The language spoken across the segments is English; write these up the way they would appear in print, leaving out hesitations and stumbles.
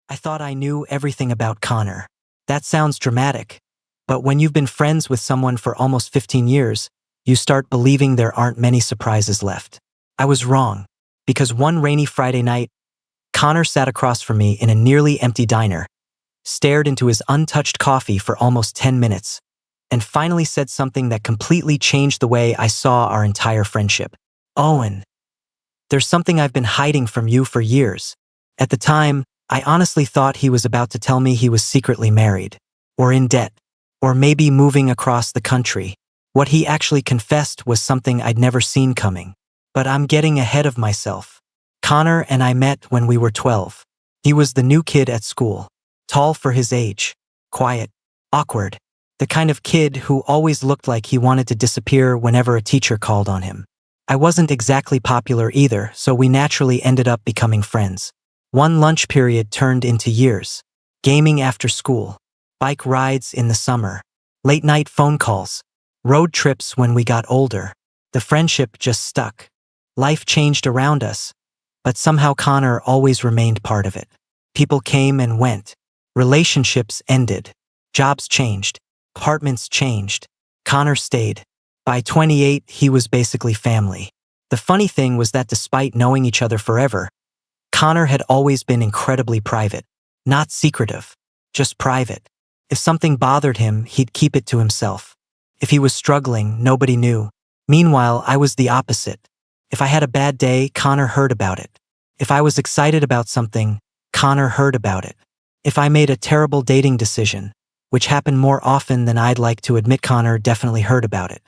I thought I knew everything about Connor. That sounds dramatic, but when you've been friends with someone for almost 15 years, you start believing there aren't many surprises left. I was wrong, because one rainy Friday night, Connor sat across from me in a nearly empty diner, stared into his untouched coffee for almost 10 minutes, and finally said something that completely changed the way I saw our entire friendship. "Owen, there's something I've been hiding from you for years." At the time, I honestly thought he was about to tell me he was secretly married, or in debt, or maybe moving across the country. What he actually confessed was something I'd never seen coming. But I'm getting ahead of myself. Connor and I met when we were 12. He was the new kid at school, tall for his age, quiet, awkward, the kind of kid who always looked like he wanted to disappear whenever a teacher called on him. I wasn't exactly popular either, so we naturally ended up becoming friends. One lunch period turned into years. Gaming after school, bike rides in the summer, late-night phone calls, road trips when we got older. The friendship just stuck. Life changed around us, but somehow Connor always remained part of it. People came and went. Relationships ended. Jobs changed. Apartments changed. Connor stayed. By 28, he was basically family. The funny thing was that despite knowing each other forever, Connor had always been incredibly private. Not secretive, just private. If something bothered him, he'd keep it to himself. If he was struggling, nobody knew. Meanwhile, I was the opposite. If I had a bad day, Connor heard about it. If I was excited about something, Connor heard about it. If I made a terrible dating decision, which happened more often than I'd like to admit, Connor definitely heard about it.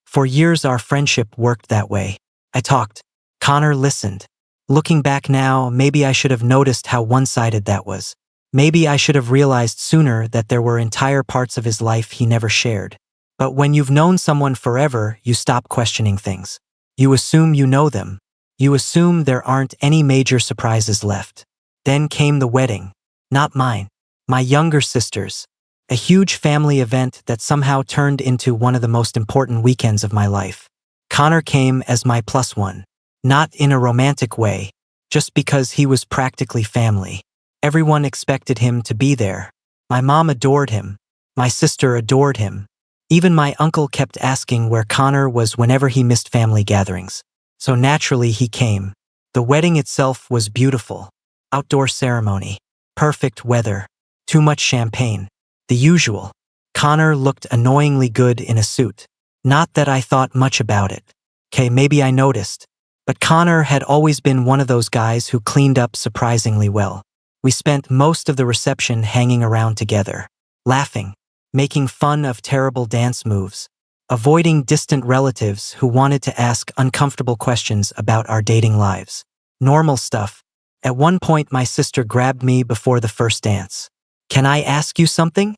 For years, our friendship worked that way. I talked. Connor listened. Looking back now, maybe I should have noticed how one-sided that was. Maybe I should have realized sooner that there were entire parts of his life he never shared. But when you've known someone forever, you stop questioning things. You assume you know them. You assume there aren't any major surprises left. Then came the wedding. Not mine. My younger sister's. A huge family event that somehow turned into one of the most important weekends of my life. Connor came as my plus one. Not in a romantic way, just because he was practically family. Everyone expected him to be there. My mom adored him. My sister adored him. Even my uncle kept asking where Connor was whenever he missed family gatherings. So naturally he came. The wedding itself was beautiful. Outdoor ceremony. Perfect weather. Too much champagne. The usual. Connor looked annoyingly good in a suit. Not that I thought much about it. Maybe I noticed. But Connor had always been one of those guys who cleaned up surprisingly well. We spent most of the reception hanging around together, laughing, making fun of terrible dance moves, avoiding distant relatives who wanted to ask uncomfortable questions about our dating lives. Normal stuff. At one point, my sister grabbed me before the first dance. "Can I ask you something?"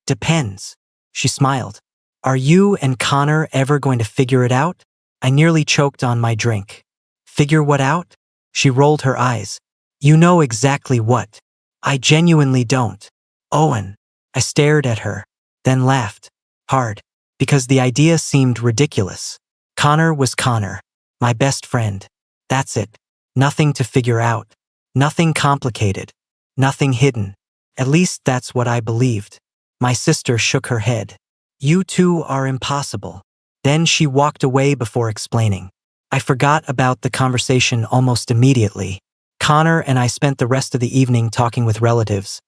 "Depends." She smiled. "Are you and Connor ever going to figure it out?" I nearly choked on my drink. "Figure what out?" She rolled her eyes. "You know exactly what." "I genuinely don't." "Owen." I stared at her, then laughed. Hard. Because the idea seemed ridiculous. Connor was Connor. My best friend. That's it. Nothing to figure out. Nothing complicated. Nothing hidden. At least that's what I believed. My sister shook her head. "You two are impossible." Then she walked away before explaining. I forgot about the conversation almost immediately. Connor and I spent the rest of the evening talking with relatives,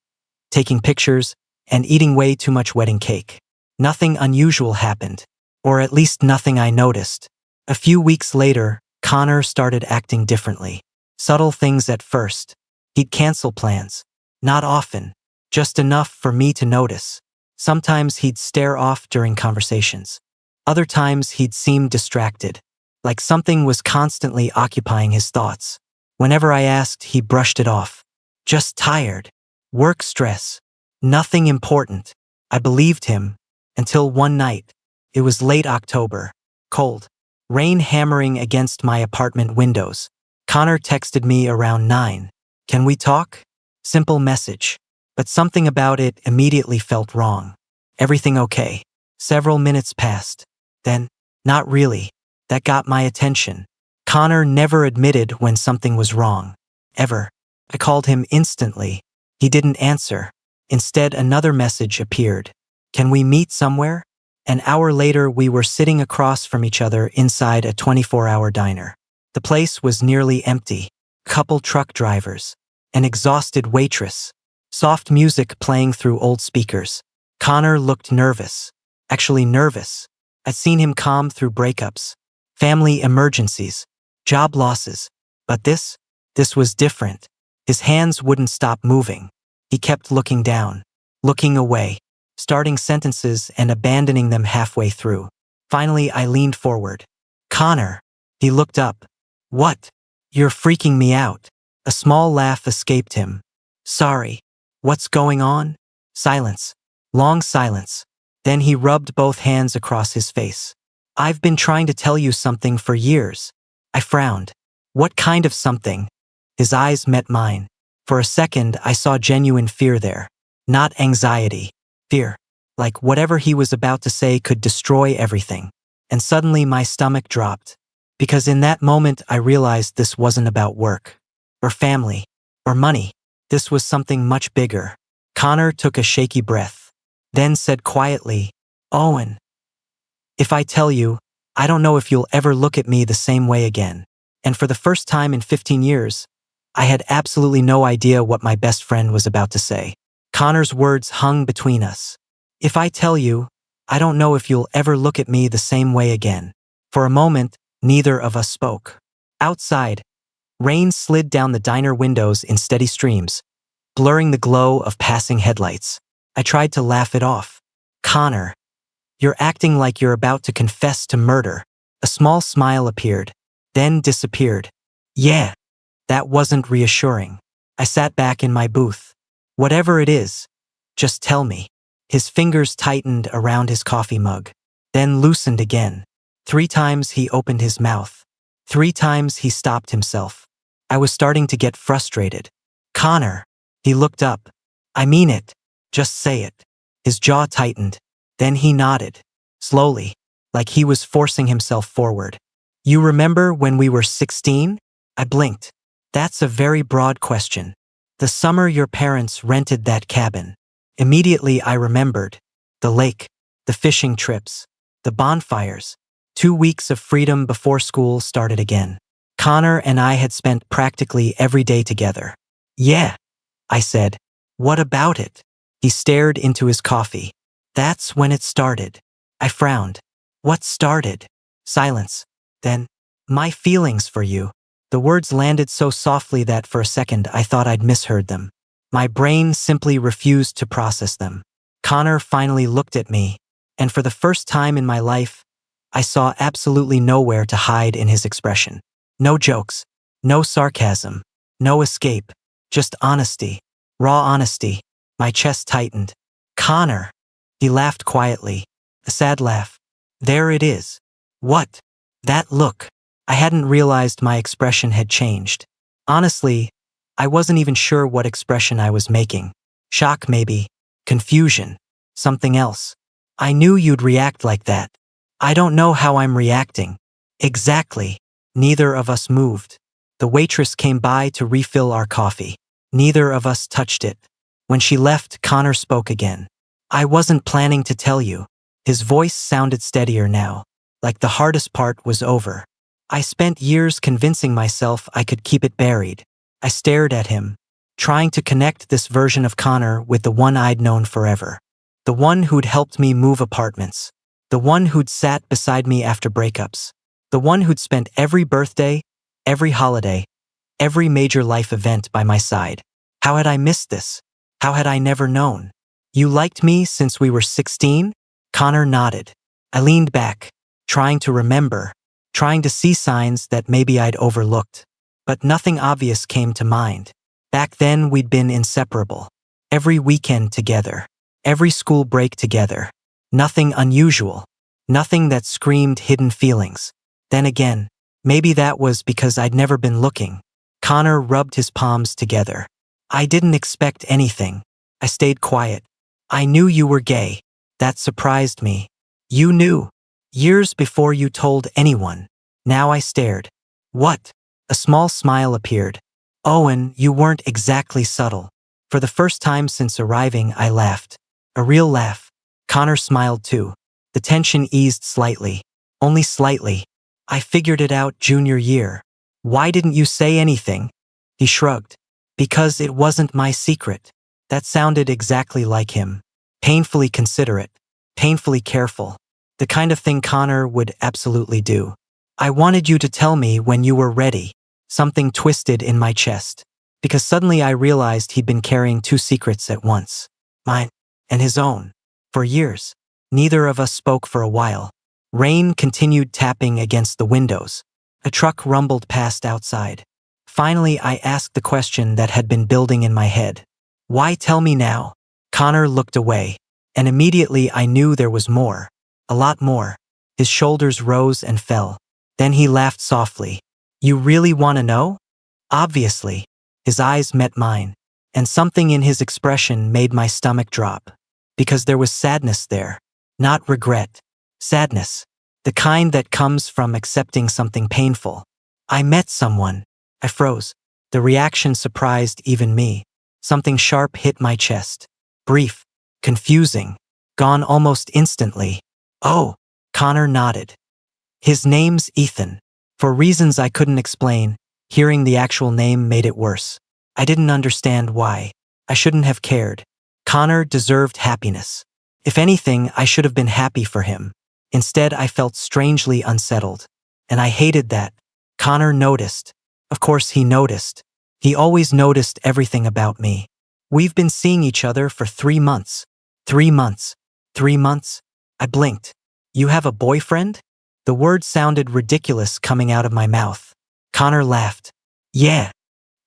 taking pictures, and eating way too much wedding cake. Nothing unusual happened, or at least nothing I noticed. A few weeks later, Connor started acting differently. Subtle things at first. He'd cancel plans. Not often, just enough for me to notice. Sometimes he'd stare off during conversations. Other times he'd seem distracted, like something was constantly occupying his thoughts. Whenever I asked, he brushed it off. Just tired. Work stress. Nothing important. I believed him, until one night. It was late October. Cold. Rain hammering against my apartment windows. Connor texted me around 9. "Can we talk?" Simple message. But something about it immediately felt wrong. "Everything okay?" Several minutes passed. Then, "Not really." That got my attention. Connor never admitted when something was wrong. Ever. I called him instantly. He didn't answer. Instead, another message appeared. Can we meet somewhere? An hour later, we were sitting across from each other inside a 24-hour diner. The place was nearly empty. Couple truck drivers. An exhausted waitress. Soft music playing through old speakers. Connor looked nervous. Actually nervous. I'd seen him calm through breakups, family emergencies, job losses. But this was different. His hands wouldn't stop moving. He kept looking down, looking away, starting sentences and abandoning them halfway through. Finally, I leaned forward. Connor. He looked up. What? You're freaking me out. A small laugh escaped him. Sorry. What's going on? Silence. Long silence. Then he rubbed both hands across his face. I've been trying to tell you something for years. I frowned. What kind of something? His eyes met mine. For a second, I saw genuine fear there. Not anxiety. Fear. Like whatever he was about to say could destroy everything. And suddenly my stomach dropped. Because in that moment I realized this wasn't about work. Or family. Or money. This was something much bigger. Connor took a shaky breath. Then said quietly, Owen. If I tell you, I don't know if you'll ever look at me the same way again. And for the first time in 15 years, I had absolutely no idea what my best friend was about to say. Connor's words hung between us. If I tell you, I don't know if you'll ever look at me the same way again. For a moment, neither of us spoke. Outside, rain slid down the diner windows in steady streams, blurring the glow of passing headlights. I tried to laugh it off. Connor, you're acting like you're about to confess to murder. A small smile appeared, then disappeared. Yeah, that wasn't reassuring. I sat back in my booth. Whatever it is, just tell me. His fingers tightened around his coffee mug, then loosened again. 3 times he opened his mouth. 3 times he stopped himself. I was starting to get frustrated. Connor. He looked up. I mean it. Just say it. His jaw tightened. Then he nodded. Slowly, like he was forcing himself forward. You remember when we were 16? I blinked. That's a very broad question. The summer your parents rented that cabin. Immediately I remembered. The lake, the fishing trips, the bonfires. 2 weeks of freedom before school started again. Connor and I had spent practically every day together. Yeah, I said. What about it? He stared into his coffee. That's when it started. I frowned. What started? Silence. Then, my feelings for you. The words landed so softly that for a second I thought I'd misheard them. My brain simply refused to process them. Connor finally looked at me, and for the first time in my life, I saw absolutely nowhere to hide in his expression. No jokes, no sarcasm, no escape, just honesty, raw honesty. My chest tightened. Connor. He laughed quietly, a sad laugh. There it is. What? That look. I hadn't realized my expression had changed. Honestly, I wasn't even sure what expression I was making. Shock maybe, confusion, something else. I knew you'd react like that. I don't know how I'm reacting. Exactly. Neither of us moved. The waitress came by to refill our coffee. Neither of us touched it. When she left, Connor spoke again. I wasn't planning to tell you. His voice sounded steadier now, like the hardest part was over. I spent years convincing myself I could keep it buried. I stared at him, trying to connect this version of Connor with the one I'd known forever. The one who'd helped me move apartments. The one who'd sat beside me after breakups. The one who'd spent every birthday, every holiday, every major life event by my side. How had I missed this? How had I never known? You liked me since we were 16? Connor nodded. I leaned back, trying to remember, trying to see signs that maybe I'd overlooked. But nothing obvious came to mind. Back then we'd been inseparable. Every weekend together. Every school break together. Nothing unusual. Nothing that screamed hidden feelings. Then again, maybe that was because I'd never been looking. Connor rubbed his palms together. I didn't expect anything. I stayed quiet. I knew you were gay. That surprised me. You knew. Years before you told anyone. Now I stared. What? A small smile appeared. Owen, you weren't exactly subtle. For the first time since arriving, I laughed. A real laugh. Connor smiled too. The tension eased slightly. Only slightly. I figured it out junior year. Why didn't you say anything? He shrugged. Because it wasn't my secret. That sounded exactly like him. Painfully considerate. Painfully careful. The kind of thing Connor would absolutely do. I wanted you to tell me when you were ready. Something twisted in my chest. Because suddenly I realized he'd been carrying two secrets at once. Mine and his own. For years. Neither of us spoke for a while. Rain continued tapping against the windows. A truck rumbled past outside. Finally, I asked the question that had been building in my head. Why tell me now? Connor looked away. And immediately I knew there was more. A lot more. His shoulders rose and fell. Then he laughed softly. You really want to know? Obviously. His eyes met mine. And something in his expression made my stomach drop. Because there was sadness there. Not regret. Sadness. The kind that comes from accepting something painful. I met someone. I froze. The reaction surprised even me. Something sharp hit my chest. Brief. Confusing. Gone almost instantly. Oh, Connor nodded. His name's Ethan. For reasons I couldn't explain, hearing the actual name made it worse. I didn't understand why. I shouldn't have cared. Connor deserved happiness. If anything, I should have been happy for him. Instead, I felt strangely unsettled. And I hated that. Connor noticed. Of course he noticed. He always noticed everything about me. We've been seeing each other for 3 months. 3 months. 3 months? I blinked. You have a boyfriend? The word sounded ridiculous coming out of my mouth. Connor laughed. Yeah.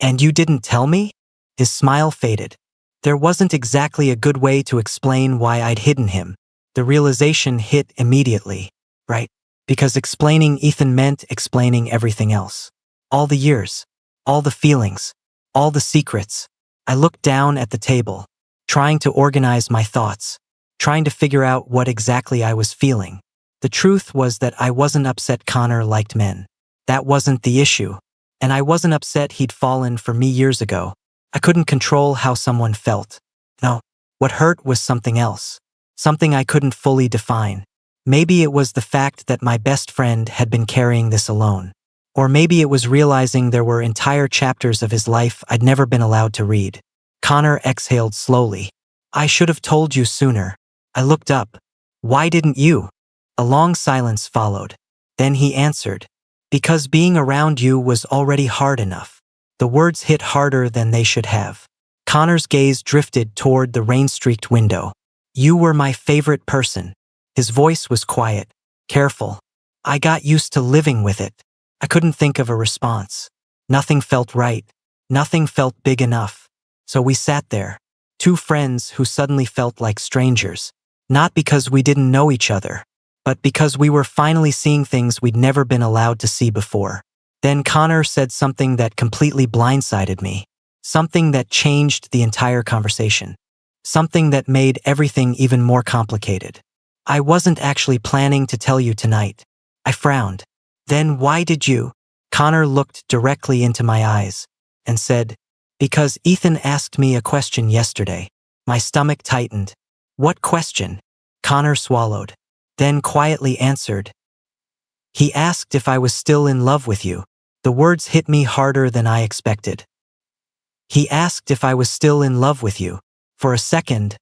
And you didn't tell me? His smile faded. There wasn't exactly a good way to explain why I'd hidden him. The realization hit immediately. Right? Because explaining Ethan meant explaining everything else. All the years. All the feelings. All the secrets. I looked down at the table, trying to organize my thoughts, trying to figure out what exactly I was feeling. The truth was that I wasn't upset Connor liked men. That wasn't the issue. And I wasn't upset he'd fallen for me years ago. I couldn't control how someone felt. No, what hurt was something else. Something I couldn't fully define. Maybe it was the fact that my best friend had been carrying this alone. Or maybe it was realizing there were entire chapters of his life I'd never been allowed to read. Connor exhaled slowly. I should have told you sooner. I looked up. Why didn't you? A long silence followed. Then he answered. Because being around you was already hard enough. The words hit harder than they should have. Connor's gaze drifted toward the rain-streaked window. You were my favorite person. His voice was quiet, careful. I got used to living with it. I couldn't think of a response. Nothing felt right. Nothing felt big enough. So we sat there. Two friends who suddenly felt like strangers. Not because we didn't know each other, but because we were finally seeing things we'd never been allowed to see before. Then Connor said something that completely blindsided me. Something that changed the entire conversation. Something that made everything even more complicated. I wasn't actually planning to tell you tonight. I frowned. Then why did you? Connor looked directly into my eyes and said, because Ethan asked me a question yesterday. My stomach tightened. What question? Connor swallowed, then quietly answered. He asked if I was still in love with you. The words hit me harder than I expected. He asked if I was still in love with you. For a second,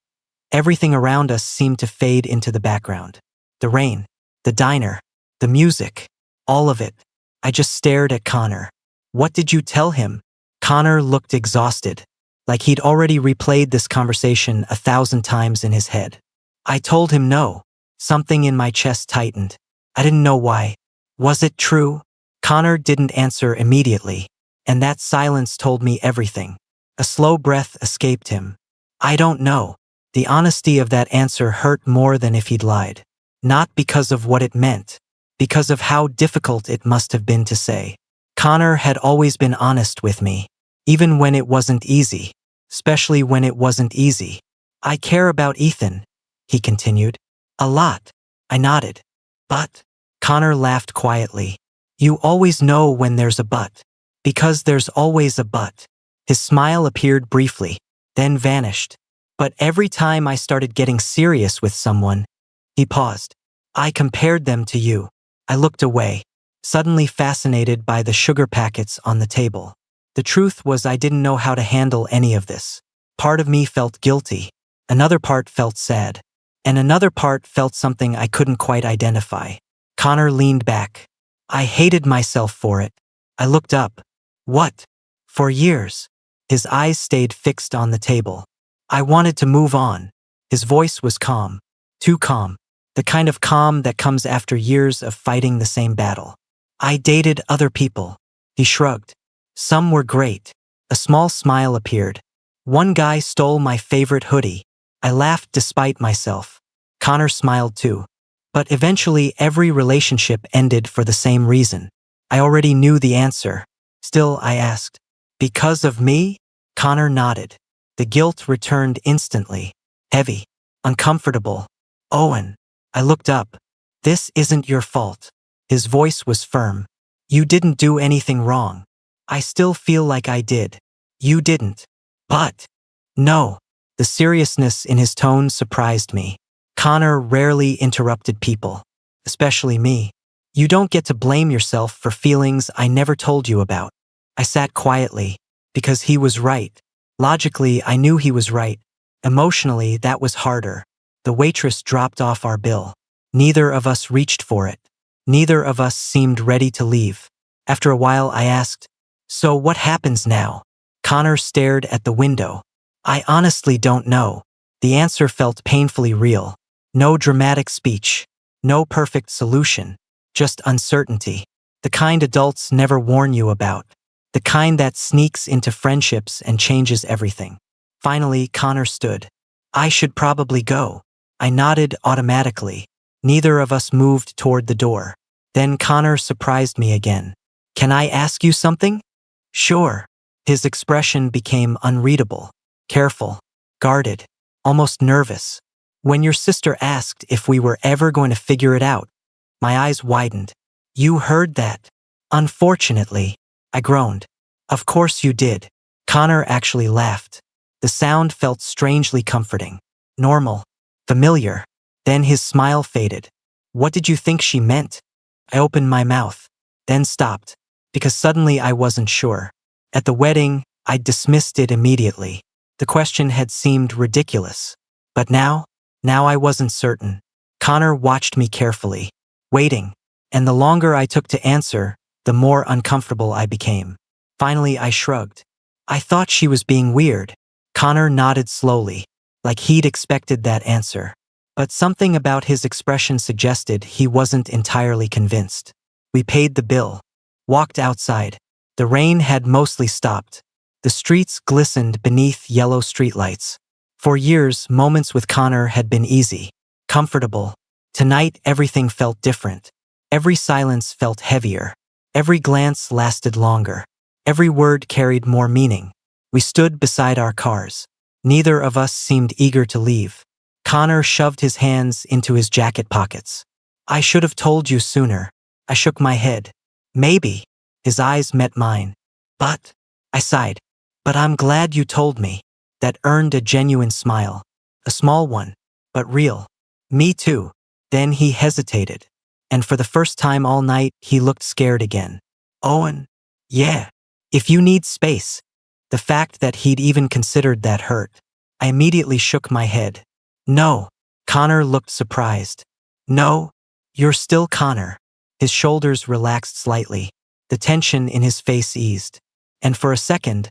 everything around us seemed to fade into the background. The rain, the diner, the music, all of it. I just stared at Connor. What did you tell him? Connor looked exhausted, like he'd already replayed this conversation 1,000 times in his head. I told him no. Something in my chest tightened. I didn't know why. Was it true? Connor didn't answer immediately, and that silence told me everything. A slow breath escaped him. I don't know. The honesty of that answer hurt more than if he'd lied. Not because of what it meant, because of how difficult it must have been to say. Connor had always been honest with me, even when it wasn't easy, especially when it wasn't easy. I care about Ethan, he continued. A lot. I nodded. But? Connor laughed quietly. You always know when there's a but. Because there's always a but. His smile appeared briefly, then vanished. But every time I started getting serious with someone, he paused. I compared them to you. I looked away, suddenly fascinated by the sugar packets on the table. The truth was I didn't know how to handle any of this. Part of me felt guilty, another part felt sad, and another part felt something I couldn't quite identify. Connor leaned back. I hated myself for it. I looked up. What? For years. His eyes stayed fixed on the table. I wanted to move on. His voice was calm. Too calm. The kind of calm that comes after years of fighting the same battle. I dated other people. He shrugged. Some were great. A small smile appeared. One guy stole my favorite hoodie. I laughed despite myself. Connor smiled too. But eventually every relationship ended for the same reason. I already knew the answer. Still, I asked. Because of me? Connor nodded. The guilt returned instantly. Heavy. Uncomfortable. Owen. I looked up. This isn't your fault. His voice was firm. You didn't do anything wrong. I still feel like I did. You didn't. But. No. The seriousness in his tone surprised me. Connor rarely interrupted people. Especially me. You don't get to blame yourself for feelings I never told you about. I sat quietly. Because he was right. Logically, I knew he was right. Emotionally, that was harder. The waitress dropped off our bill. Neither of us reached for it. Neither of us seemed ready to leave. After a while, I asked, so what happens now? Connor stared at the window. I honestly don't know. The answer felt painfully real. No dramatic speech. No perfect solution. Just uncertainty. The kind adults never warn you about. The kind that sneaks into friendships and changes everything. Finally, Connor stood. I should probably go. I nodded automatically. Neither of us moved toward the door. Then Connor surprised me again. Can I ask you something? Sure. His expression became unreadable. Careful. Guarded. Almost nervous. When your sister asked if we were ever going to figure it out, my eyes widened. You heard that? Unfortunately. I groaned. Of course you did. Connor actually laughed. The sound felt strangely comforting. Normal. Familiar. Then his smile faded. What did you think she meant? I opened my mouth. Then stopped. Because suddenly I wasn't sure. At the wedding, I dismissed it immediately. The question had seemed ridiculous. But now I wasn't certain. Connor watched me carefully. Waiting. And the longer I took to answer, the more uncomfortable I became. Finally, I shrugged. I thought she was being weird. Connor nodded slowly, like he'd expected that answer. But something about his expression suggested he wasn't entirely convinced. We paid the bill. Walked outside. The rain had mostly stopped. The streets glistened beneath yellow streetlights. For years, moments with Connor had been easy, comfortable. Tonight, everything felt different. Every silence felt heavier. Every glance lasted longer. Every word carried more meaning. We stood beside our cars. Neither of us seemed eager to leave. Connor shoved his hands into his jacket pockets. I should have told you sooner. I shook my head. Maybe. His eyes met mine. But. I sighed. But I'm glad you told me. That earned a genuine smile. A small one. But real. Me too. Then he hesitated. And for the first time all night, he looked scared again. Owen? Yeah. If you need space. The fact that he'd even considered that hurt. I immediately shook my head. No. Connor looked surprised. No. You're still Connor. His shoulders relaxed slightly. The tension in his face eased. And for a second,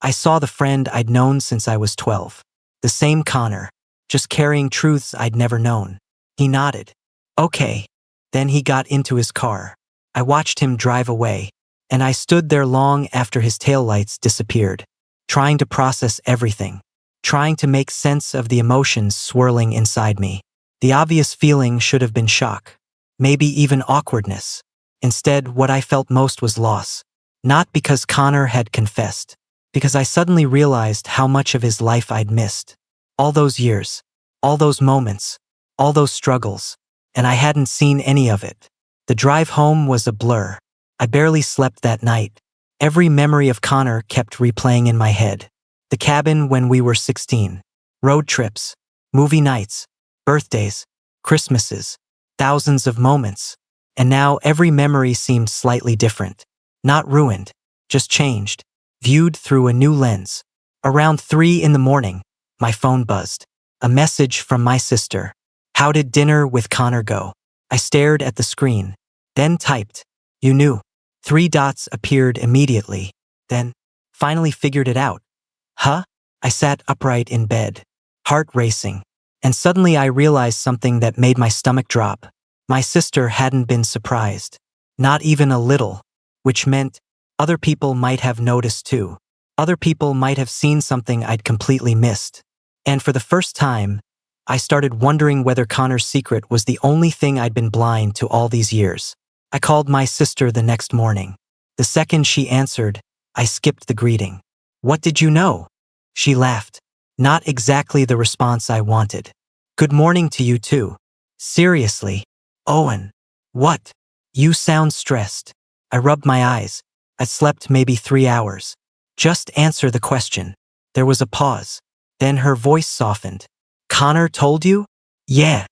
I saw the friend I'd known since I was 12. The same Connor. Just carrying truths I'd never known. He nodded. Okay. Then he got into his car. I watched him drive away. And I stood there long after his taillights disappeared. Trying to process everything. Trying to make sense of the emotions swirling inside me. The obvious feeling should have been shock. Maybe even awkwardness. Instead, what I felt most was loss. Not because Connor had confessed. Because I suddenly realized how much of his life I'd missed. All those years. All those moments. All those struggles. And I hadn't seen any of it. The drive home was a blur. I barely slept that night. Every memory of Connor kept replaying in my head. The cabin when we were 16. Road trips. Movie nights. Birthdays. Christmases. Thousands of moments. And now every memory seemed slightly different. Not ruined. Just changed. Viewed through a new lens. Around 3 in the morning, my phone buzzed. A message from my sister. How did dinner with Connor go? I stared at the screen. Then typed. You knew. 3 dots appeared immediately. Then, finally figured it out. Huh? I sat upright in bed. Heart racing. And suddenly I realized something that made my stomach drop. My sister hadn't been surprised. Not even a little. Which meant other people might have noticed too. Other people might have seen something I'd completely missed. And for the first time, I started wondering whether Connor's secret was the only thing I'd been blind to all these years. I called my sister the next morning. The second she answered, I skipped the greeting. What did you know? She laughed. Not exactly the response I wanted. Good morning to you too. Seriously. Owen. What? You sound stressed. I rubbed my eyes. I'd slept maybe 3 hours. Just answer the question. There was a pause. Then her voice softened. Connor told you? Yeah.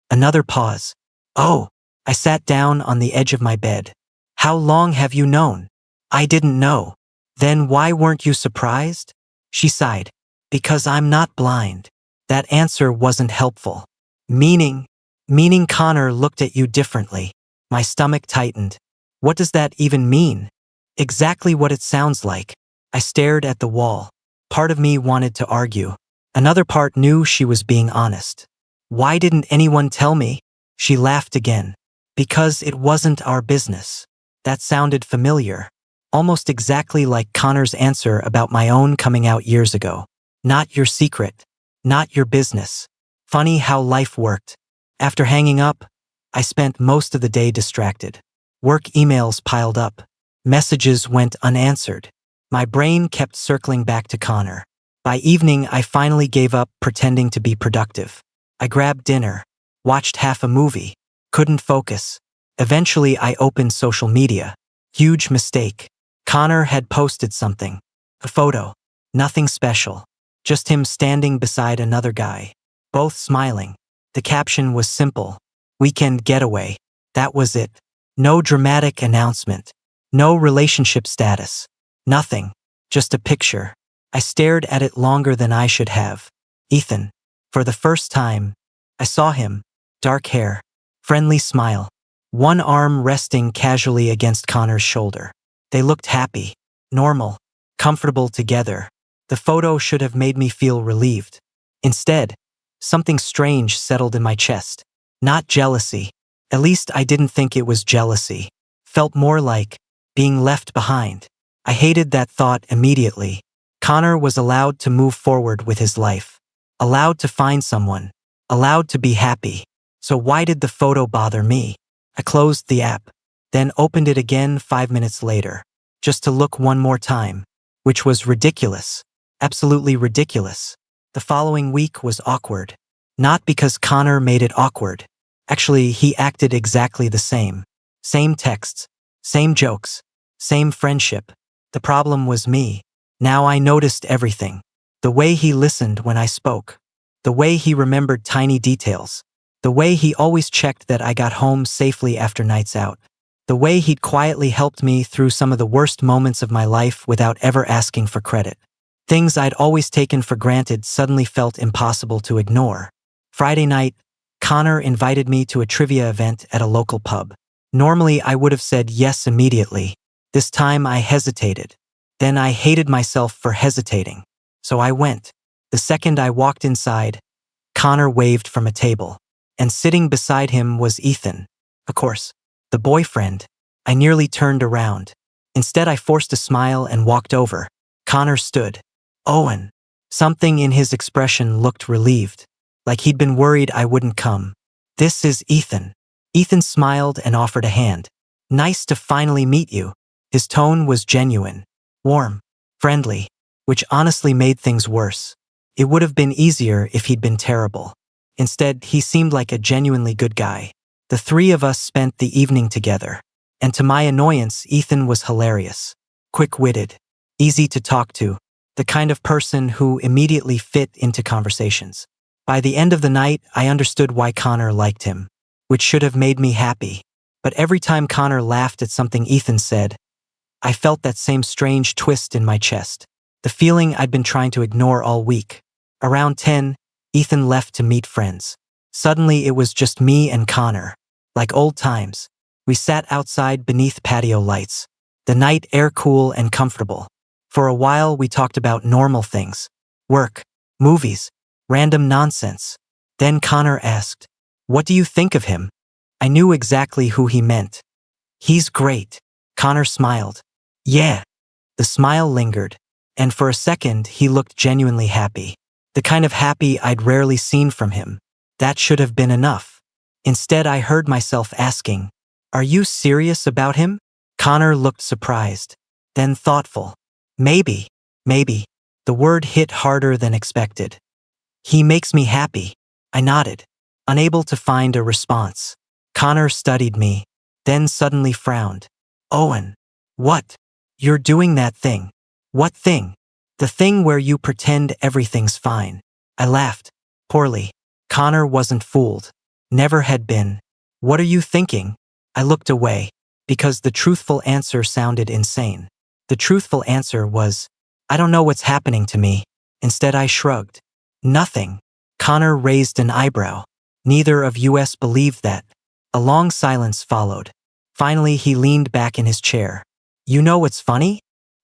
Another pause. Oh. I sat down on the edge of my bed. How long have you known? I didn't know. Then why weren't you surprised? She sighed. Because I'm not blind. That answer wasn't helpful. Meaning Connor looked at you differently. My stomach tightened. What does that even mean? Exactly what it sounds like. I stared at the wall. Part of me wanted to argue. Another part knew she was being honest. Why didn't anyone tell me? She laughed again. Because it wasn't our business. That sounded familiar. Almost exactly like Connor's answer about my own coming out years ago. Not your secret. Not your business. Funny how life worked. After hanging up, I spent most of the day distracted. Work emails piled up. Messages went unanswered. My brain kept circling back to Connor. By evening, I finally gave up pretending to be productive. I grabbed dinner. Watched half a movie. Couldn't focus. Eventually, I opened social media. Huge mistake. Connor had posted something. A photo. Nothing special. Just him standing beside another guy. Both smiling. The caption was simple. Weekend getaway. That was it. No dramatic announcement. No relationship status. Nothing. Just a picture. I stared at it longer than I should have. Ethan. For the first time, I saw him. Dark hair. Friendly smile. One arm resting casually against Connor's shoulder. They looked happy. Normal. Comfortable together. The photo should have made me feel relieved. Instead, something strange settled in my chest. Not jealousy. At least I didn't think it was jealousy. Felt more like being left behind. I hated that thought immediately. Connor was allowed to move forward with his life. Allowed to find someone. Allowed to be happy. So why did the photo bother me? I closed the app. Then opened it again 5 minutes later. Just to look one more time. Which was ridiculous. Absolutely ridiculous. The following week was awkward. Not because Connor made it awkward. Actually, he acted exactly the same. Same texts. Same jokes. Same friendship. The problem was me. Now I noticed everything. The way he listened when I spoke. The way he remembered tiny details. The way he always checked that I got home safely after nights out. The way he'd quietly helped me through some of the worst moments of my life without ever asking for credit. Things I'd always taken for granted suddenly felt impossible to ignore. Friday night, Connor invited me to a trivia event at a local pub. Normally, I would have said yes immediately. This time I hesitated. Then I hated myself for hesitating. So I went. The second I walked inside, Connor waved from a table. And sitting beside him was Ethan. Of course, the boyfriend. I nearly turned around. Instead, I forced a smile and walked over. Connor stood. Owen. Something in his expression looked relieved. Like he'd been worried I wouldn't come. This is Ethan. Ethan smiled and offered a hand. Nice to finally meet you. His tone was genuine. Warm. Friendly. Which honestly made things worse. It would have been easier if he'd been terrible. Instead, he seemed like a genuinely good guy. The 3 of us spent the evening together. And to my annoyance, Ethan was hilarious. Quick-witted. Easy to talk to. the kind of person who immediately fit into conversations. By the end of the night, I understood why Connor liked him, which should have made me happy. But every time Connor laughed at something Ethan said, I felt that same strange twist in my chest, the feeling I'd been trying to ignore all week. Around 10, Ethan left to meet friends. Suddenly it was just me and Connor. Like old times, we sat outside beneath patio lights, the night air cool and comfortable. For a while we talked about normal things, work, movies, random nonsense. Then Connor asked, "What do you think of him?" I knew exactly who he meant. "He's great." Connor smiled. "Yeah." The smile lingered, and for a second he looked genuinely happy. The kind of happy I'd rarely seen from him. That should have been enough. Instead, I heard myself asking, "Are you serious about him?" Connor looked surprised, then thoughtful. Maybe. The word hit harder than expected. "He makes me happy." I nodded, unable to find a response. Connor studied me, then suddenly frowned. "Owen, what? You're doing that thing." "What thing?" "The thing where you pretend everything's fine." I laughed, poorly. Connor wasn't fooled. Never had been. "What are you thinking?" I looked away, because the truthful answer sounded insane. The truthful answer was, "I don't know what's happening to me." Instead I shrugged. "Nothing." Connor raised an eyebrow. Neither of us believed that. A long silence followed. Finally he leaned back in his chair. "You know what's funny?"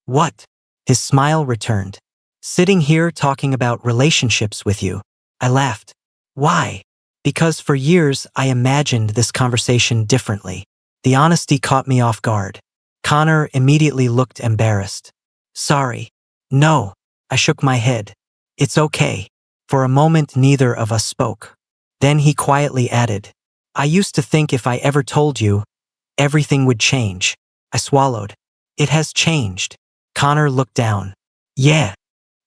"What?" His smile returned. "Sitting here talking about relationships with you." I laughed. "Why?" "Because for years I imagined this conversation differently." The honesty caught me off guard. Connor immediately looked embarrassed. "Sorry." "No." I shook my head. "It's okay." For a moment neither of us spoke. Then he quietly added, "I used to think if I ever told you, everything would change." I swallowed. "It has changed." Connor looked down. "Yeah.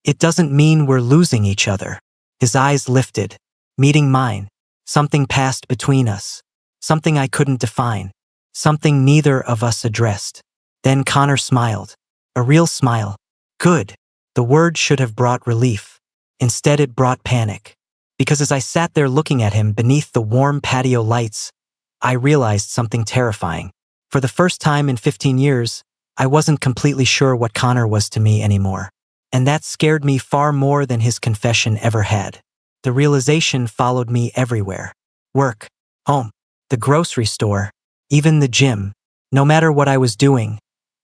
It doesn't mean we're losing each other." His eyes lifted, meeting mine. Something passed between us. Something I couldn't define. Something neither of us addressed. Then Connor smiled. A real smile. Good. The word should have brought relief. Instead it brought panic. Because as I sat there looking at him beneath the warm patio lights, I realized something terrifying. For the first time in 15 years, I wasn't completely sure what Connor was to me anymore. And that scared me far more than his confession ever had. The realization followed me everywhere. Work, home, the grocery store, even the gym. No matter what I was doing,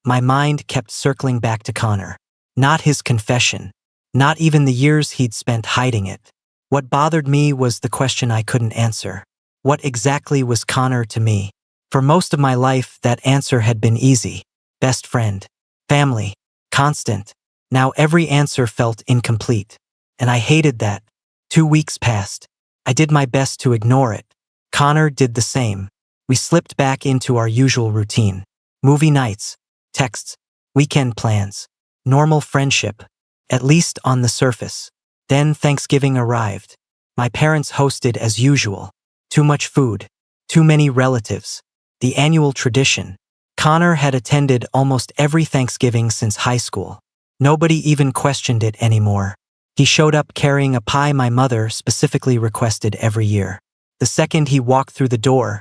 my mind kept circling back to Connor. Not his confession. Not even the years he'd spent hiding it. What bothered me was the question I couldn't answer. What exactly was Connor to me? For most of my life, that answer had been easy. Best friend. Family. Constant. Now every answer felt incomplete. And I hated that. 2 weeks passed. I did my best to ignore it. Connor did the same. We slipped back into our usual routine. Movie nights. Texts. Weekend plans. Normal friendship. At least on the surface. Then Thanksgiving arrived. My parents hosted as usual. Too much food. Too many relatives. The annual tradition. Connor had attended almost every Thanksgiving since high school. Nobody even questioned it anymore. He showed up carrying a pie my mother specifically requested every year. The second he walked through the door,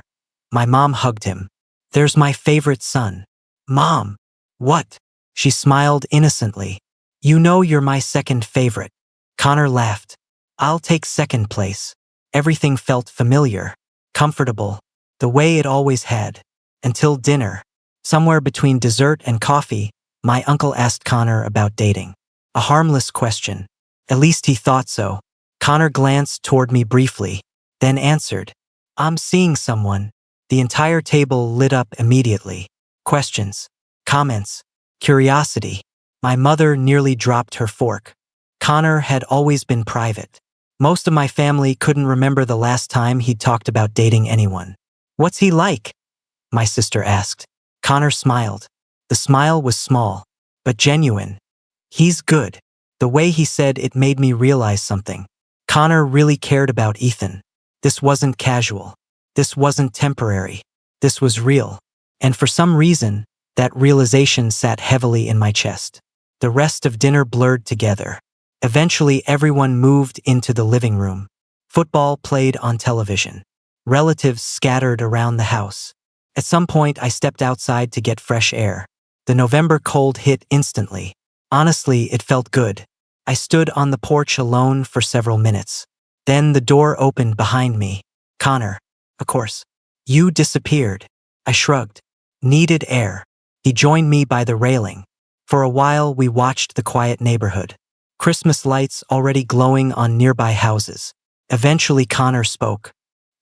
my mom hugged him. "There's my favorite son." "Mom." "What?" She smiled innocently. "You know you're my second favorite." Connor laughed. "I'll take second place." Everything felt familiar, comfortable, the way it always had. Until dinner. Somewhere between dessert and coffee, my uncle asked Connor about dating. A harmless question. At least he thought so. Connor glanced toward me briefly, then answered, "I'm seeing someone." The entire table lit up immediately. Questions, comments, curiosity. My mother nearly dropped her fork. Connor had always been private. Most of my family couldn't remember the last time he'd talked about dating anyone. "What's he like?" my sister asked. Connor smiled. The smile was small, but genuine. "He's good." The way he said it made me realize something. Connor really cared about Ethan. This wasn't casual. This wasn't temporary. This was real. And for some reason, that realization sat heavily in my chest. The rest of dinner blurred together. Eventually, everyone moved into the living room. Football played on television. Relatives scattered around the house. At some point, I stepped outside to get fresh air. The November cold hit instantly. Honestly, it felt good. I stood on the porch alone for several minutes. Then the door opened behind me. Connor. Of course. You disappeared. I shrugged. Needed air. He joined me by the railing. For a while, we watched the quiet neighborhood. Christmas lights already glowing on nearby houses. Eventually, Connor spoke.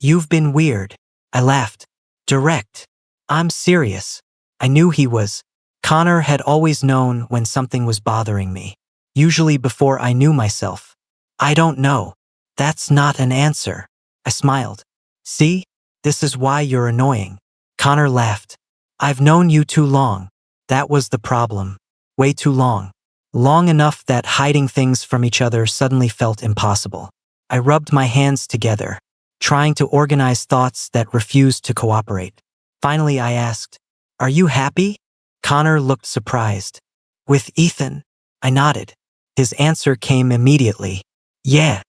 You've been weird. I laughed. Direct. I'm serious. I knew he was. Connor had always known when something was bothering me. Usually before I knew myself. I don't know. That's not an answer. I smiled. See? This is why you're annoying. Connor laughed. I've known you too long. That was the problem. Way too long. Long enough that hiding things from each other suddenly felt impossible. I rubbed my hands together, trying to organize thoughts that refused to cooperate. Finally, I asked, Are you happy? Connor looked surprised. With Ethan? I nodded. His answer came immediately. Yeah.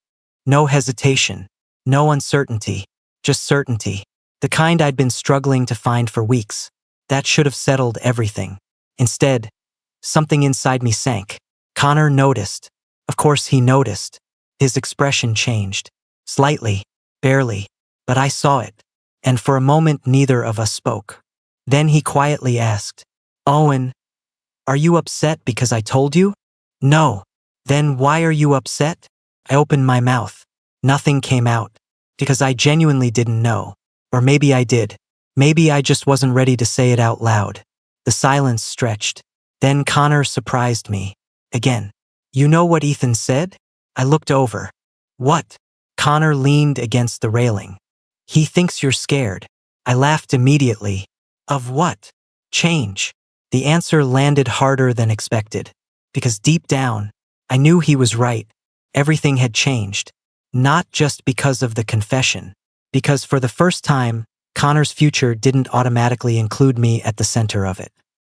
No hesitation. No uncertainty. Just certainty. The kind I'd been struggling to find for weeks. That should have settled everything. Instead, something inside me sank. Connor noticed. Of course he noticed. His expression changed. Slightly. Barely. But I saw it. And for a moment neither of us spoke. Then he quietly asked, Owen, are you upset because I told you? No. Then why are you upset? I opened my mouth. Nothing came out. Because I genuinely didn't know. Or maybe I did. Maybe I just wasn't ready to say it out loud. The silence stretched. Then Connor surprised me. Again. You know what Ethan said? I looked over. What? Connor leaned against the railing. He thinks you're scared. I laughed immediately. Of what? Change. The answer landed harder than expected. Because deep down, I knew he was right. Everything had changed. Not just because of the confession. Because for the first time, Connor's future didn't automatically include me at the center of it.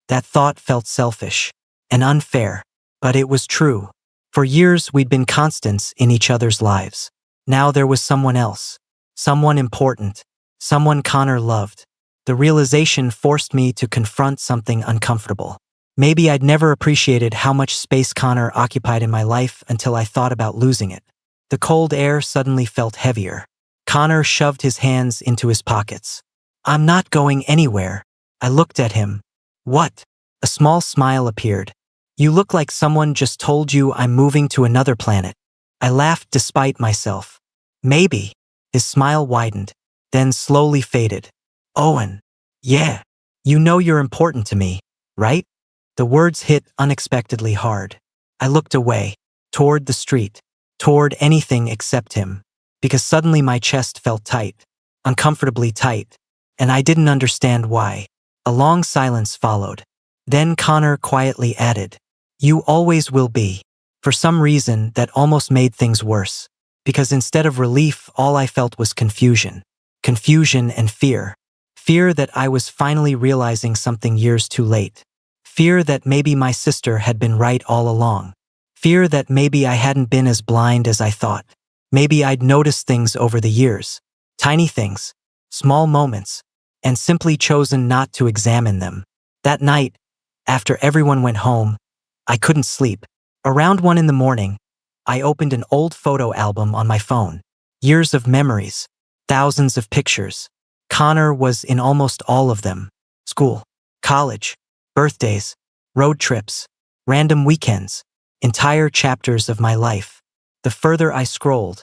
That thought felt selfish and unfair, but it was true. For years, we'd been constants in each other's lives. Now there was someone else. Someone important. Someone Connor loved. The realization forced me to confront something uncomfortable. Maybe I'd never appreciated how much space Connor occupied in my life until I thought about losing it. The cold air suddenly felt heavier. Connor shoved his hands into his pockets. I'm not going anywhere. I looked at him. What? A small smile appeared. You look like someone just told you I'm moving to another planet. I laughed despite myself. Maybe. His smile widened, then slowly faded. Owen. Yeah. You know you're important to me, right? The words hit unexpectedly hard. I looked away, toward the street, toward anything except him, because suddenly my chest felt tight, uncomfortably tight, and I didn't understand why. A long silence followed. Then Connor quietly added, You always will be. For some reason that almost made things worse. Because instead of relief, all I felt was confusion. Confusion and fear. Fear that I was finally realizing something years too late. Fear that maybe my sister had been right all along. Fear that maybe I hadn't been as blind as I thought. Maybe I'd noticed things over the years. Tiny things. Small moments. And simply chosen not to examine them. That night, after everyone went home, I couldn't sleep. Around 1 a.m, I opened an old photo album on my phone. Years of memories. Thousands of pictures. Connor was in almost all of them. School. College. Birthdays. Road trips. Random weekends. Entire chapters of my life. The further I scrolled,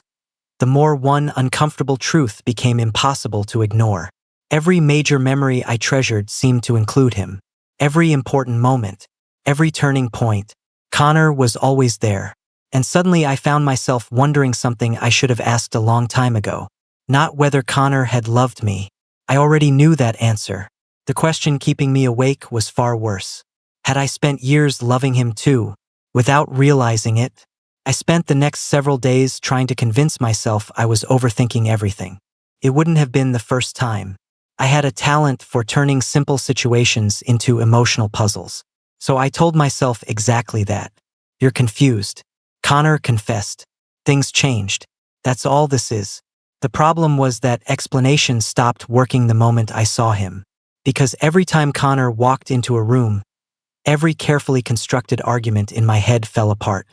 the more one uncomfortable truth became impossible to ignore. Every major memory I treasured seemed to include him. Every important moment. Every turning point. Connor was always there. And suddenly I found myself wondering something I should have asked a long time ago. Not whether Connor had loved me. I already knew that answer. The question keeping me awake was far worse. Had I spent years loving him too, without realizing it? I spent the next several days trying to convince myself I was overthinking everything. It wouldn't have been the first time. I had a talent for turning simple situations into emotional puzzles. So I told myself exactly that. You're confused. Connor confessed. Things changed. That's all this is. The problem was that explanation stopped working the moment I saw him. Because every time Connor walked into a room, every carefully constructed argument in my head fell apart.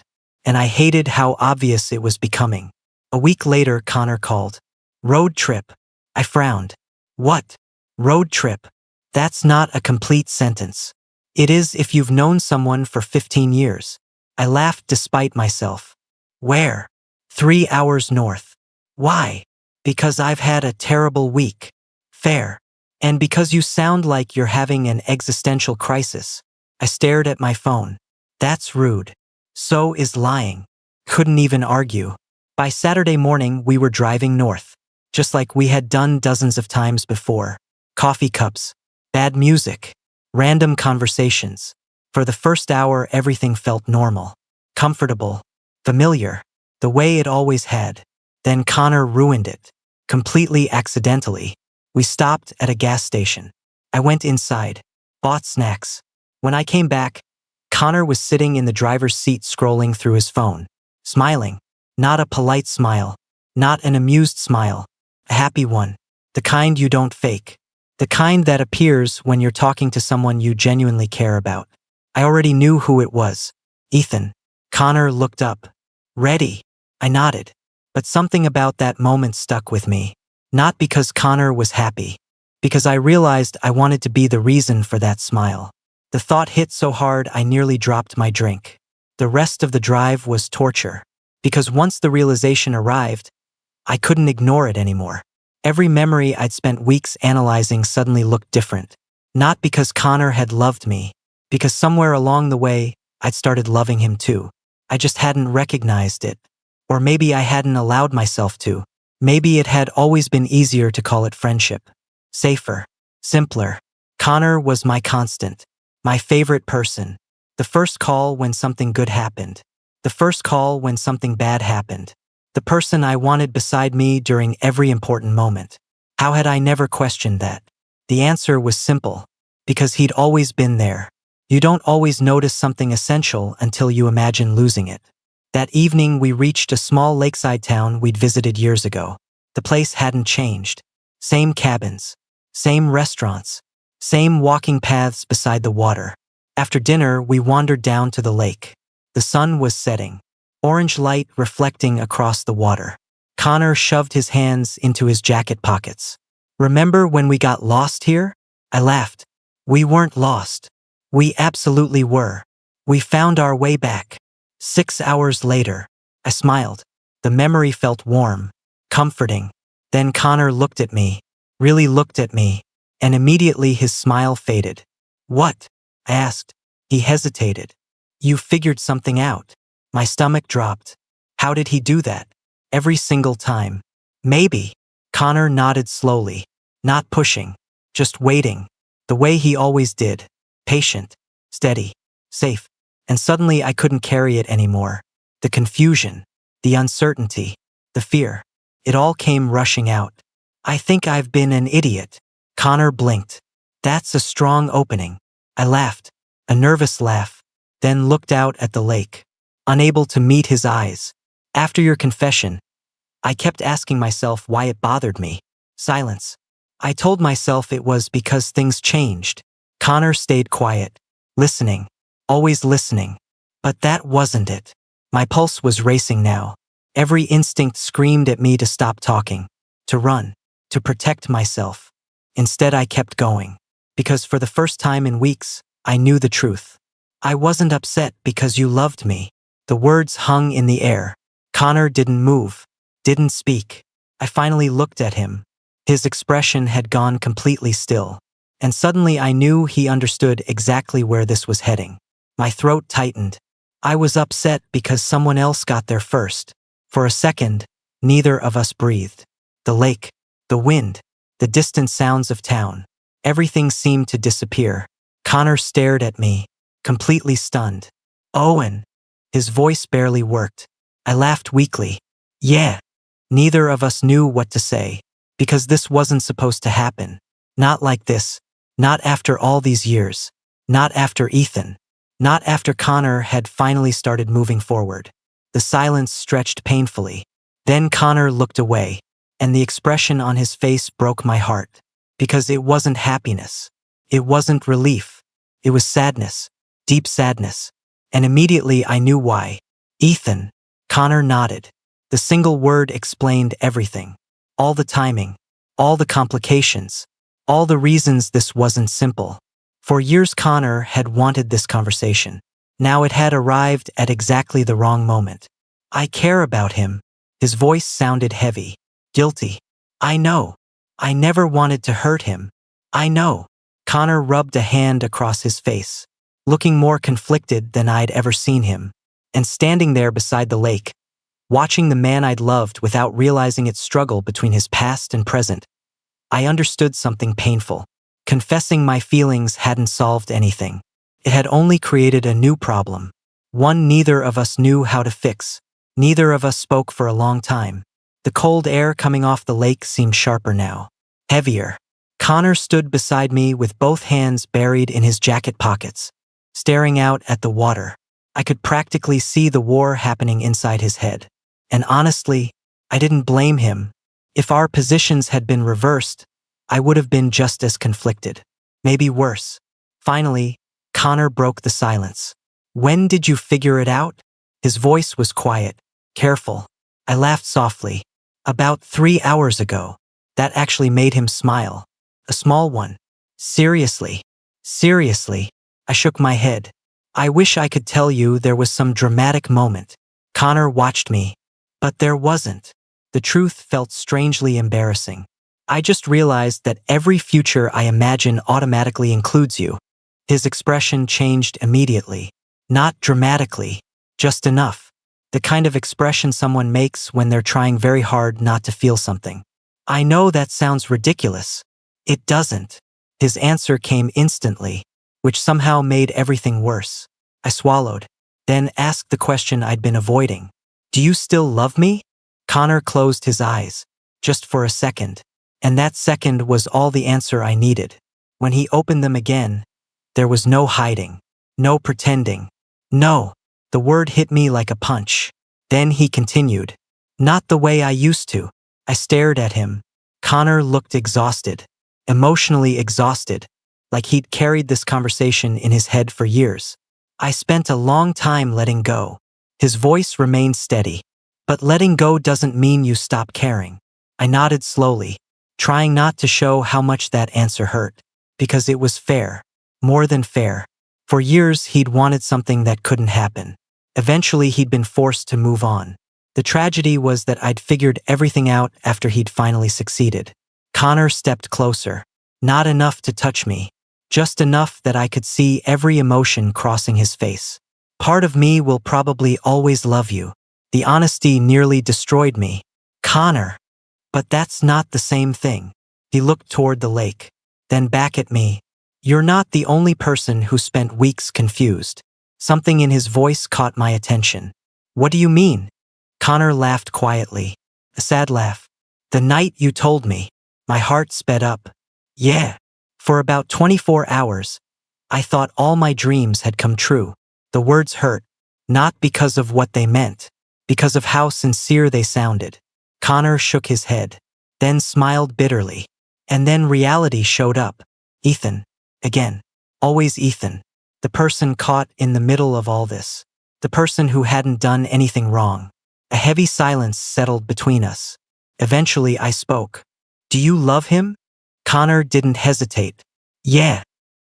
And I hated how obvious it was becoming. A week later, Connor called. Road trip. I frowned. What? Road trip? That's not a complete sentence. It is if you've known someone for 15 years. I laughed despite myself. Where? 3 hours north. Why? Because I've had a terrible week. Fair. And because you sound like you're having an existential crisis. I stared at my phone. That's rude. So is lying. Couldn't even argue. By Saturday morning, we were driving north. Just like we had done dozens of times before. Coffee cups. Bad music. Random conversations. For the first hour, everything felt normal. Comfortable. Familiar. The way it always had. Then Connor ruined it. Completely accidentally. We stopped at a gas station. I went inside. Bought snacks. When I came back, Connor was sitting in the driver's seat scrolling through his phone. Smiling. Not a polite smile. Not an amused smile. A happy one. The kind you don't fake. The kind that appears when you're talking to someone you genuinely care about. I already knew who it was. Ethan. Connor looked up. Ready. I nodded. But something about that moment stuck with me. Not because Connor was happy. Because I realized I wanted to be the reason for that smile. The thought hit so hard I nearly dropped my drink. The rest of the drive was torture. Because once the realization arrived, I couldn't ignore it anymore. Every memory I'd spent weeks analyzing suddenly looked different. Not because Connor had loved me. Because somewhere along the way, I'd started loving him too. I just hadn't recognized it. Or maybe I hadn't allowed myself to. Maybe it had always been easier to call it friendship. Safer. Simpler. Connor was my constant. My favorite person. The first call when something good happened. The first call when something bad happened. The person I wanted beside me during every important moment. How had I never questioned that? The answer was simple. Because he'd always been there. You don't always notice something essential until you imagine losing it. That evening we reached a small lakeside town we'd visited years ago. The place hadn't changed. Same cabins. Same restaurants. Same walking paths beside the water. After dinner, we wandered down to the lake. The sun was setting. Orange light reflecting across the water. Connor shoved his hands into his jacket pockets. Remember when we got lost here? I laughed. We weren't lost. We absolutely were. We found our way back. 6 hours later. I smiled. The memory felt warm. Comforting. Then Connor looked at me. Really looked at me. And immediately his smile faded. What? I asked. He hesitated. You figured something out. My stomach dropped. How did he do that? Every single time. Maybe. Connor nodded slowly. Not pushing. Just waiting. The way he always did. Patient. Steady. Safe. And suddenly I couldn't carry it anymore. The confusion. The uncertainty. The fear. It all came rushing out. I think I've been an idiot. Connor blinked. That's a strong opening. I laughed. A nervous laugh. Then looked out at the lake. Unable to meet his eyes. After your confession, I kept asking myself why it bothered me. Silence. I told myself it was because things changed. Connor stayed quiet. Listening. Always listening. But that wasn't it. My pulse was racing now. Every instinct screamed at me to stop talking. To run. To protect myself. Instead I kept going. Because for the first time in weeks, I knew the truth. I wasn't upset because you loved me. The words hung in the air. Connor didn't move. Didn't speak. I finally looked at him. His expression had gone completely still. And suddenly I knew he understood exactly where this was heading. My throat tightened. I was upset because someone else got there first. For a second, neither of us breathed. The lake, the wind, the distant sounds of town. Everything seemed to disappear. Connor stared at me, completely stunned. Owen. His voice barely worked. I laughed weakly. Yeah. Neither of us knew what to say. Because this wasn't supposed to happen. Not like this. Not after all these years. Not after Ethan. Not after Connor had finally started moving forward. The silence stretched painfully. Then Connor looked away, and the expression on his face broke my heart. Because it wasn't happiness. It wasn't relief. It was sadness. Deep sadness. And immediately I knew why. Ethan. Connor nodded. The single word explained everything. All the timing. All the complications. All the reasons this wasn't simple. For years Connor had wanted this conversation. Now it had arrived at exactly the wrong moment. I care about him. His voice sounded heavy. Guilty. I know. I never wanted to hurt him. I know. Connor rubbed a hand across his face, looking more conflicted than I'd ever seen him. And standing there beside the lake, watching the man I'd loved without realizing its struggle between his past and present, I understood something painful. Confessing my feelings hadn't solved anything. It had only created a new problem. One neither of us knew how to fix. Neither of us spoke for a long time. The cold air coming off the lake seemed sharper now. Heavier. Connor stood beside me with both hands buried in his jacket pockets, staring out at the water. I could practically see the war happening inside his head. And honestly, I didn't blame him. If our positions had been reversed, I would have been just as conflicted. Maybe worse. Finally, Connor broke the silence. When did you figure it out? His voice was quiet, careful. I laughed softly. About 3 hours ago. That actually made him smile. A small one. Seriously. Seriously. I shook my head. I wish I could tell you there was some dramatic moment. Connor watched me. But there wasn't. The truth felt strangely embarrassing. I just realized that every future I imagine automatically includes you. His expression changed immediately. Not dramatically. Just enough. The kind of expression someone makes when they're trying very hard not to feel something. I know that sounds ridiculous. It doesn't. His answer came instantly, which somehow made everything worse. I swallowed, then asked the question I'd been avoiding. Do you still love me? Connor closed his eyes, just for a second, and that second was all the answer I needed. When he opened them again, there was no hiding, no pretending. No. The word hit me like a punch. Then he continued. Not the way I used to. I stared at him. Connor looked exhausted, emotionally exhausted, like he'd carried this conversation in his head for years. I spent a long time letting go. His voice remained steady. But letting go doesn't mean you stop caring. I nodded slowly, trying not to show how much that answer hurt, because it was fair. More than fair. For years, he'd wanted something that couldn't happen. Eventually, he'd been forced to move on. The tragedy was that I'd figured everything out after he'd finally succeeded. Connor stepped closer. Not enough to touch me. Just enough that I could see every emotion crossing his face. Part of me will probably always love you. The honesty nearly destroyed me. Connor. But that's not the same thing. He looked toward the lake, then back at me. You're not the only person who spent weeks confused. Something in his voice caught my attention. What do you mean? Connor laughed quietly. A sad laugh. The night you told me. My heart sped up. Yeah. For about 24 hours, I thought all my dreams had come true. The words hurt. Not because of what they meant. Because of how sincere they sounded. Connor shook his head. Then smiled bitterly. And then reality showed up. Ethan. Again. Always Ethan. The person caught in the middle of all this. The person who hadn't done anything wrong. A heavy silence settled between us. Eventually I spoke. Do you love him? Connor didn't hesitate. Yeah.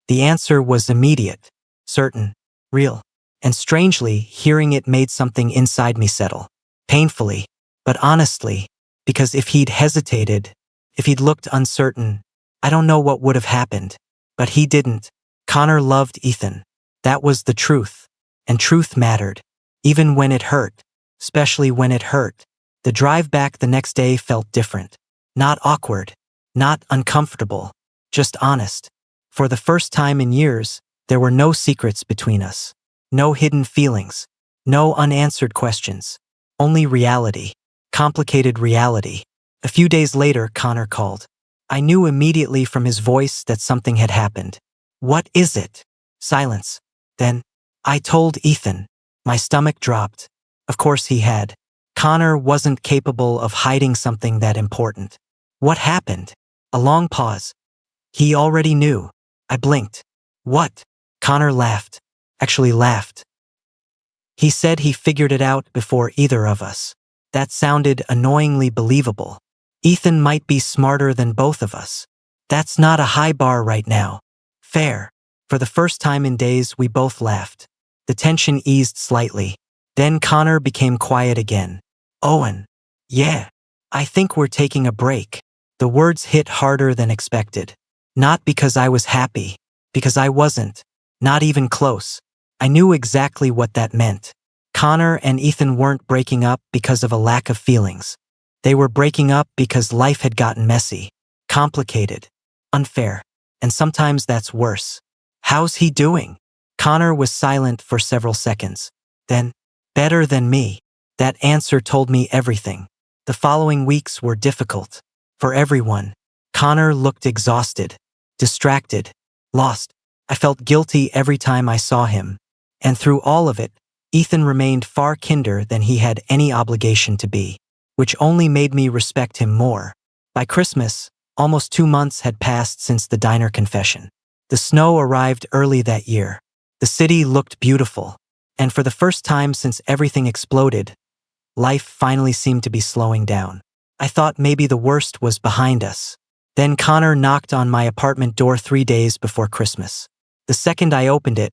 The answer was immediate. Certain. Real. And strangely, hearing it made something inside me settle. Painfully. But honestly. Because if he'd hesitated, if he'd looked uncertain, I don't know what would have happened. But he didn't. Connor loved Ethan. That was the truth. And truth mattered. Even when it hurt. Especially when it hurt. The drive back the next day felt different. Not awkward. Not uncomfortable. Just honest. For the first time in years, there were no secrets between us. No hidden feelings. No unanswered questions. Only reality. Complicated reality. A few days later, Connor called. I knew immediately from his voice that something had happened. What is it? Silence. Then, I told Ethan. My stomach dropped. Of course he had. Connor wasn't capable of hiding something that important. What happened? A long pause. He already knew. I blinked. What? Connor laughed. Actually laughed. He said he figured it out before either of us. That sounded annoyingly believable. Ethan might be smarter than both of us. That's not a high bar right now. Fair. For the first time in days, we both laughed. The tension eased slightly. Then Connor became quiet again. Owen. Yeah. I think we're taking a break. The words hit harder than expected. Not because I was happy. Because I wasn't. Not even close. I knew exactly what that meant. Connor and Ethan weren't breaking up because of a lack of feelings. They were breaking up because life had gotten messy, complicated, unfair, and sometimes that's worse. How's he doing? Connor was silent for several seconds. Then, better than me. That answer told me everything. The following weeks were difficult. For everyone. Connor looked exhausted, distracted, lost. I felt guilty every time I saw him. And through all of it, Ethan remained far kinder than he had any obligation to be, which only made me respect him more. By Christmas, almost 2 months had passed since the diner confession. The snow arrived early that year. The city looked beautiful, and for the first time since everything exploded, life finally seemed to be slowing down. I thought maybe the worst was behind us. Then Connor knocked on my apartment door 3 days before Christmas. The second I opened it,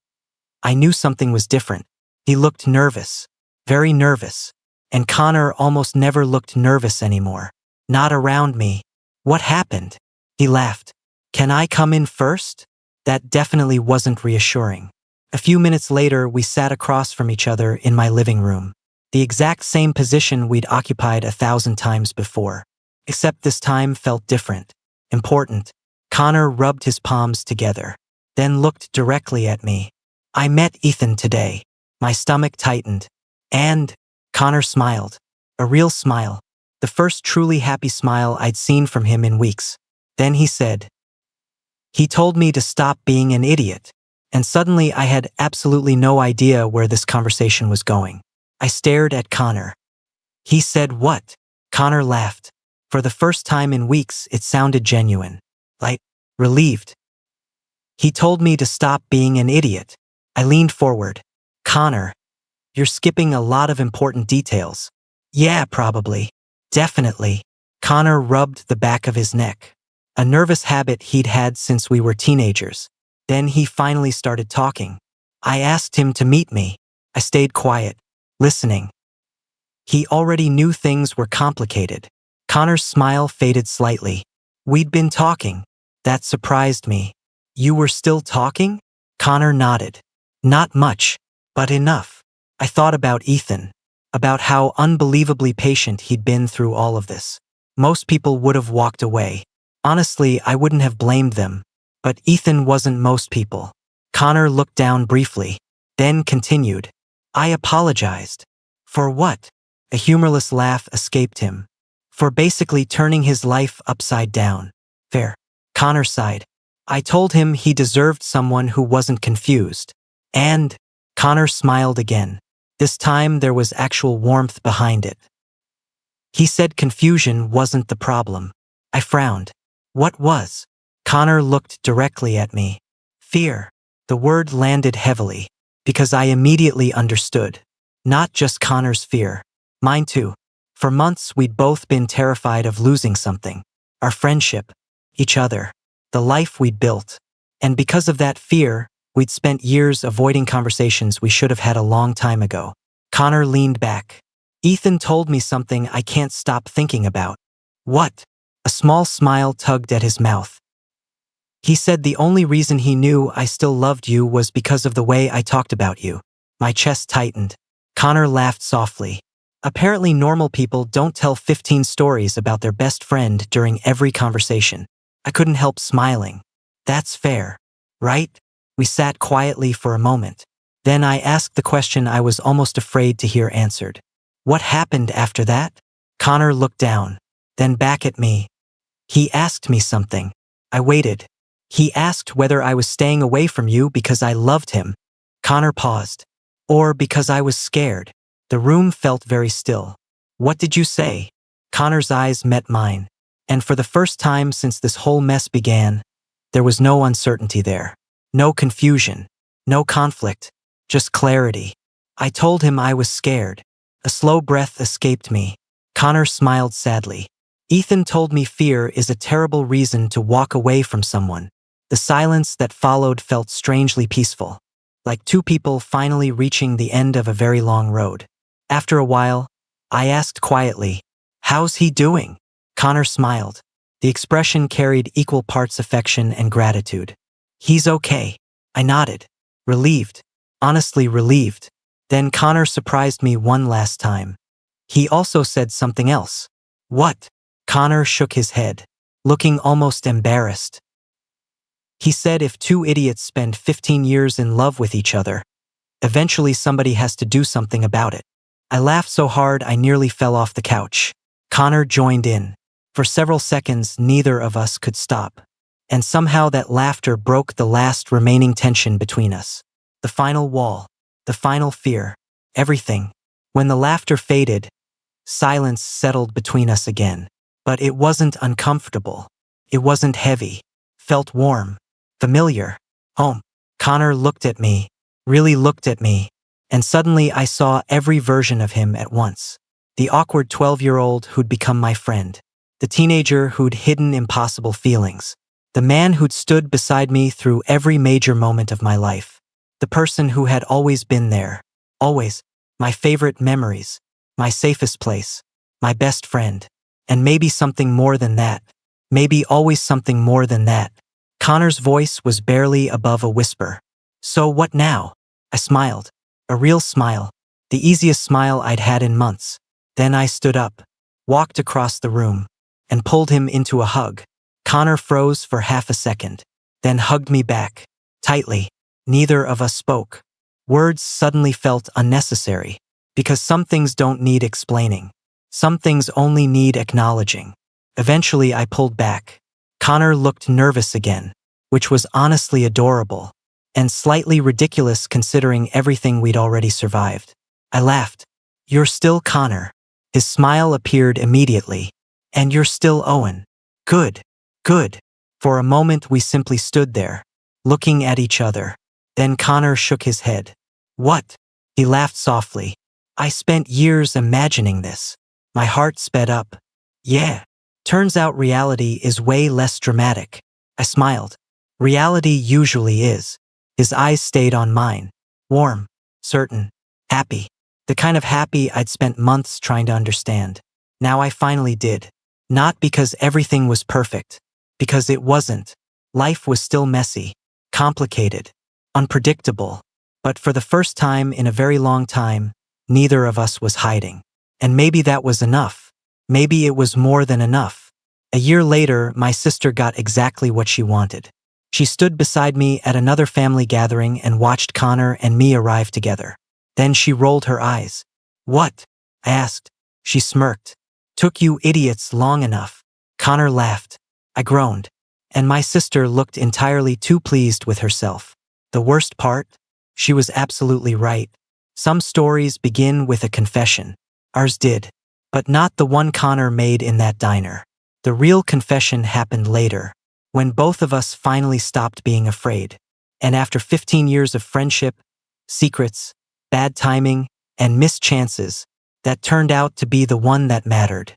I knew something was different. He looked nervous, very nervous, and Connor almost never looked nervous anymore. Not around me. What happened? He laughed. Can I come in first? That definitely wasn't reassuring. A few minutes later, we sat across from each other in my living room. The exact same position we'd occupied 1,000 times before. Except this time felt different, important. Connor rubbed his palms together, then looked directly at me. I met Ethan today. My stomach tightened. And Connor smiled. A real smile. The first truly happy smile I'd seen from him in weeks. Then he said, he told me to stop being an idiot. And suddenly I had absolutely no idea where this conversation was going. I stared at Connor. He said what? Connor laughed. For the first time in weeks, it sounded genuine. Like, relieved. He told me to stop being an idiot. I leaned forward. Connor, you're skipping a lot of important details. Yeah, probably. Definitely. Connor rubbed the back of his neck. A nervous habit he'd had since we were teenagers. Then he finally started talking. I asked him to meet me. I stayed quiet, listening. He already knew things were complicated. Connor's smile faded slightly. We'd been talking. That surprised me. You were still talking? Connor nodded. Not much, but enough. I thought about Ethan, about how unbelievably patient he'd been through all of this. Most people would have walked away. Honestly, I wouldn't have blamed them. But Ethan wasn't most people. Connor looked down briefly, then continued. I apologized. For what? A humorless laugh escaped him. For basically turning his life upside down. Fair. Connor sighed. I told him he deserved someone who wasn't confused. And Connor smiled again. This time there was actual warmth behind it. He said confusion wasn't the problem. I frowned. What was? Connor looked directly at me. Fear. The word landed heavily, because I immediately understood. Not just Connor's fear. Mine too. For months we'd both been terrified of losing something. Our friendship. Each other. The life we'd built. And because of that fear, we'd spent years avoiding conversations we should have had a long time ago. Connor leaned back. Ethan told me something I can't stop thinking about. What? A small smile tugged at his mouth. He said the only reason he knew I still loved you was because of the way I talked about you. My chest tightened. Connor laughed softly. Apparently normal people don't tell 15 stories about their best friend during every conversation. I couldn't help smiling. That's fair, right? We sat quietly for a moment. Then I asked the question I was almost afraid to hear answered. What happened after that? Connor looked down, then back at me. He asked me something. I waited. He asked whether I was staying away from you because I loved him. Connor paused. Or because I was scared. The room felt very still. What did you say? Connor's eyes met mine. And for the first time since this whole mess began, there was no uncertainty there. No confusion. No conflict. Just clarity. I told him I was scared. A slow breath escaped me. Connor smiled sadly. Ethan told me fear is a terrible reason to walk away from someone. The silence that followed felt strangely peaceful, like two people finally reaching the end of a very long road. After a while, I asked quietly, "How's he doing?" Connor smiled. The expression carried equal parts affection and gratitude. "He's okay." I nodded. Relieved. Honestly relieved. Then Connor surprised me one last time. He also said something else. "What?" Connor shook his head, looking almost embarrassed. He said if two idiots spend 15 years in love with each other, eventually somebody has to do something about it. I laughed so hard I nearly fell off the couch. Connor joined in. For several seconds, neither of us could stop. And somehow that laughter broke the last remaining tension between us. The final wall. The final fear. Everything. When the laughter faded, silence settled between us again. But it wasn't uncomfortable. It wasn't heavy. Felt warm. Familiar. Home. Connor looked at me. Really looked at me. And suddenly I saw every version of him at once. The awkward 12-year-old who'd become my friend. The teenager who'd hidden impossible feelings. The man who'd stood beside me through every major moment of my life. The person who had always been there. Always. My favorite memories. My safest place. My best friend. And maybe something more than that. Maybe always something more than that. Connor's voice was barely above a whisper. "So what now?" I smiled. A real smile. The easiest smile I'd had in months. Then I stood up, walked across the room, and pulled him into a hug. Connor froze for half a second, then hugged me back, tightly. Neither of us spoke. Words suddenly felt unnecessary, because some things don't need explaining. Some things only need acknowledging. Eventually I pulled back. Connor looked nervous again, which was honestly adorable, and slightly ridiculous considering everything we'd already survived. I laughed. "You're still Connor." His smile appeared immediately. "And you're still Owen." "Good. Good." For a moment we simply stood there, looking at each other. Then Connor shook his head. "What?" He laughed softly. "I spent years imagining this." My heart sped up. "Yeah. Turns out reality is way less dramatic." I smiled. "Reality usually is." His eyes stayed on mine. Warm. Certain. Happy. The kind of happy I'd spent months trying to understand. Now I finally did. Not because everything was perfect. Because it wasn't. Life was still messy. Complicated. Unpredictable. But for the first time in a very long time, neither of us was hiding. And maybe that was enough. Maybe it was more than enough. A year later, my sister got exactly what she wanted. She stood beside me at another family gathering and watched Connor and me arrive together. Then she rolled her eyes. "What?" I asked. She smirked. "Took you idiots long enough." Connor laughed. I groaned. And my sister looked entirely too pleased with herself. The worst part? She was absolutely right. Some stories begin with a confession. Ours did. But not the one Connor made in that diner. The real confession happened later, when both of us finally stopped being afraid. And after 15 years of friendship, secrets, bad timing, and missed chances, that turned out to be the one that mattered.